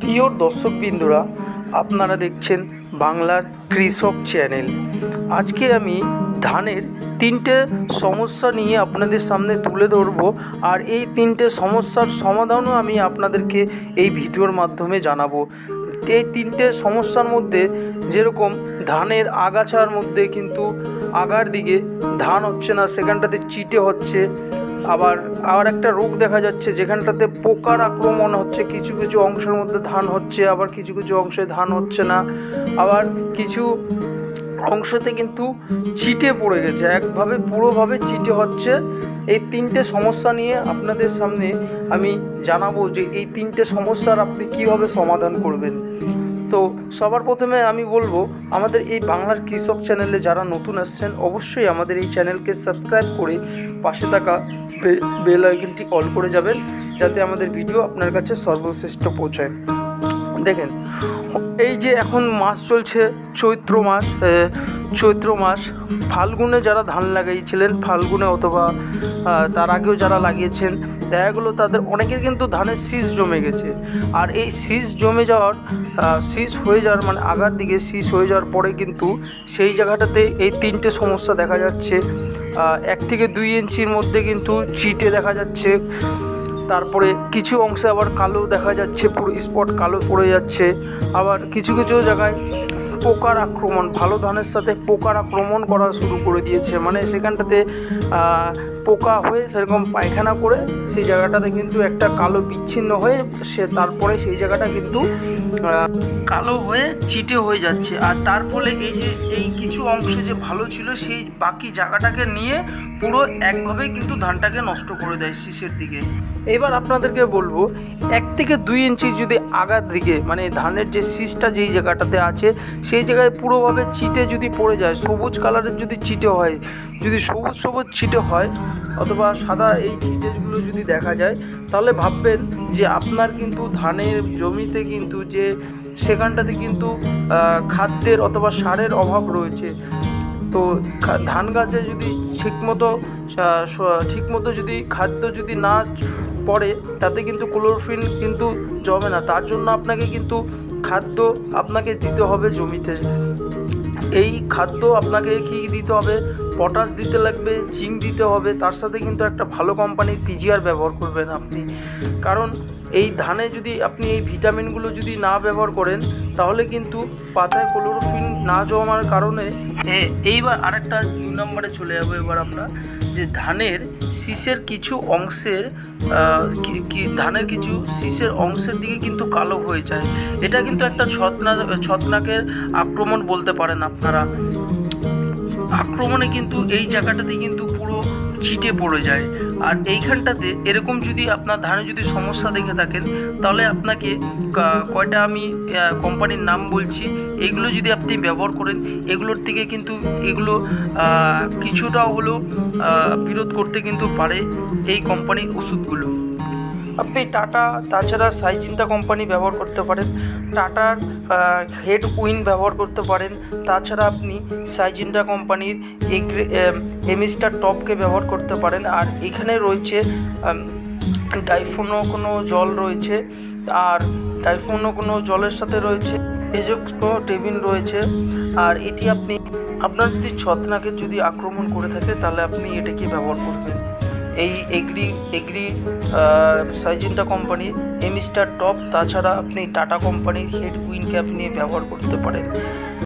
প্রিয় দর্শকবৃন্দরা, আপনারা দেখছেন বাংলার কৃষক চ্যানেল। আজকে আমি ধানের তিনটে সমস্যা নিয়ে আপনাদের সামনে তুলে ধরব, আর এই তিনটে সমস্যার সমাধানও আমি আপনাদেরকে এই ভিডিওর মাধ্যমে জানাবো। এই তিনটে সমস্যার মধ্যে যেরকম ধানের আগাছার মধ্যে কিন্তু আগার দিকে ধান হচ্ছে না, সেখানটাতে চিটে হচ্ছে। আবার একটা রোগ দেখা যাচ্ছে যেখানটাতে পোকার আক্রমণ হচ্ছে, কিছু কিছু অংশের মধ্যে ধান হচ্ছে, আবার কিছু কিছু অংশে ধান হচ্ছে না, আবার কিছু অংশতে কিন্তু চিটে পড়ে গেছে, পুরোভাবে চিটে হচ্ছে। এই তিনটে সমস্যা নিয়ে আপনাদের সামনে আমি জানাবো যে এই তিনটে সমস্যার আপনি কিভাবে সমাধান করবেন। তো সবার প্রথমে আমি বলবো, আমাদের এই বাংলার কৃষক চ্যানেলে যারা নতুন আসছেন অবশ্যই আমাদের এই চ্যানেলকে সাবস্ক্রাইব করে পাশে থাকা বেল আইকনটি অল করে যাবেন, যাতে আমাদের ভিডিও আপনার কাছে সর্বশ্রেষ্ঠ পৌঁছায়। দেখেন, এই যে এখন মাস চলছে চৈত্র মাস, ফাল্গুনে যারা ধান লাগিয়েছিলেন, ফাল্গুনে অথবা তার আগেও যারা লাগিয়েছেন, দেখা গেলো তাদের অনেকের কিন্তু ধানের শীষ জমে গেছে। আর এই শীষ হয়ে যাওয়ার মানে আগার দিকে শীষ হয়ে যাওয়ার পরে কিন্তু সেই জায়গাটাতে এই তিনটে সমস্যা দেখা যাচ্ছে। 1 থেকে 2 ইঞ্চির মধ্যে কিন্তু চিটে দেখা যাচ্ছে, তারপরে কিছু অংশে আবার কালো দেখা যাচ্ছে, পুরো স্পট কালো পড়ে যাচ্ছে। আবার কিছু কিছু জায়গায় পোকার আক্রমণ, ভালো ধানের সাথে পোকার আক্রমণ করা শুরু করে দিয়েছে, মানে সেখানটাতে পোকা হয়ে সেরকম পায়খানা করে সেই জায়গাটাতে কিন্তু একটা কালো বিচ্ছিন্ন হয়ে তারপরে সেই জায়গাটা কিন্তু কালো হয়ে চিটে হয়ে যাচ্ছে। আর তার ফলে এই কিছু অংশে যে ভালো ছিল সেই বাকি জায়গাটাকে নিয়ে পুরো একভাবেই কিন্তু ধানটাকে নষ্ট করে দেয় শীষের দিকে। এবার আপনাদেরকে বলবো, 1 থেকে 2 ইঞ্চি যদি আগার দিকে মানে ধানের যে শীষটা যেই জায়গাটাতে আছে সেই জায়গায় পুরোভাবে চিটে যদি পড়ে যায়, সবুজ কালারের যদি চিটে হয়, যদি সবুজ চিটে হয় অথবা সাদা এই চিটেগুলো যদি দেখা যায়, তাহলে ভাববেন যে আপনার কিন্তু ধানের জমিতে কিন্তু যে সেখানটাতে কিন্তু খাদ্যের অথবা সারের অভাব রয়েছে। তো ধান গাছে যদি ঠিকমতো যদি খাদ্য যদি না পড়ে, তাতে কিন্তু ক্লোরোফিল কিন্তু জমে না। তার জন্য আপনাকে কিন্তু খাদ্য দিতে হবে জমিতে। এই খাদ্য আপনাকে কি দিতে হবে? পটাশ দিতে লাগবে, জিঙ্ক দিতে হবে, তার সাথে কিন্তু একটা ভালো কোম্পানির পিজিআর ব্যবহার করবেন আপনি। কারণ এই ধানে যদি আপনি এই ভিটামিনগুলো যদি না ব্যবহার করেন, তাহলে কিন্তু পাতায় ক্লোরোফিল না জমার কারণে এইবার আরেকটা 2 নম্বরে চলে যাবো। এবার আমরা যে ধানের শীষের কিছু অংশের দিকে কিন্তু কালো হয়ে যায়, এটা কিন্তু একটা ছত্রাকের আক্রমণ বলতে পারেন আপনারা। আক্রমণে কিন্তু এই জায়গাটাতে কিন্তু পুরো চিটে পড়ে যায়। আর এইখানটাতে এরকম যদি আপনার ধানে যদি সমস্যা দেখে থাকেন, তাহলে আপনাকে কয়টা আমি কোম্পানির নাম বলছি, এইগুলো যদি আপনি ব্যবহার করেন, এগুলোর থেকে কিন্তু এগুলো কিছুটা হলেও বিরোধ করতে কিন্তু পারে এই কোম্পানির ওষুধগুলো। আপনি টাটা, তাছাড়া সাইজিনটা কোম্পানি ব্যবহার করতে পারেন, টাটার হেড উইন ব্যবহার করতে পারেন, তাছাড়া আপনি সাইজিনটা কোম্পানির এমিস্টার টপকে ব্যবহার করতে পারেন। আর এখানে রয়েছে ডাইফোনো জল রয়েছে, আর ডাইফোনো জলের সাথে রয়েছে এজোক্সিটেবিন রয়েছে। আর এটি আপনার যদি ছত্রাকের যদি আক্রমণ করে থাকে, তাহলে আপনি এটাকে ব্যবহার করবেন। এই এগ্রি সাইজিনটা কোম্পানির এমিস্টার টপ, তাছাড়া আপনি টাটা কোম্পানির হেড উইনকে আপনি ব্যবহার করতে পারেন।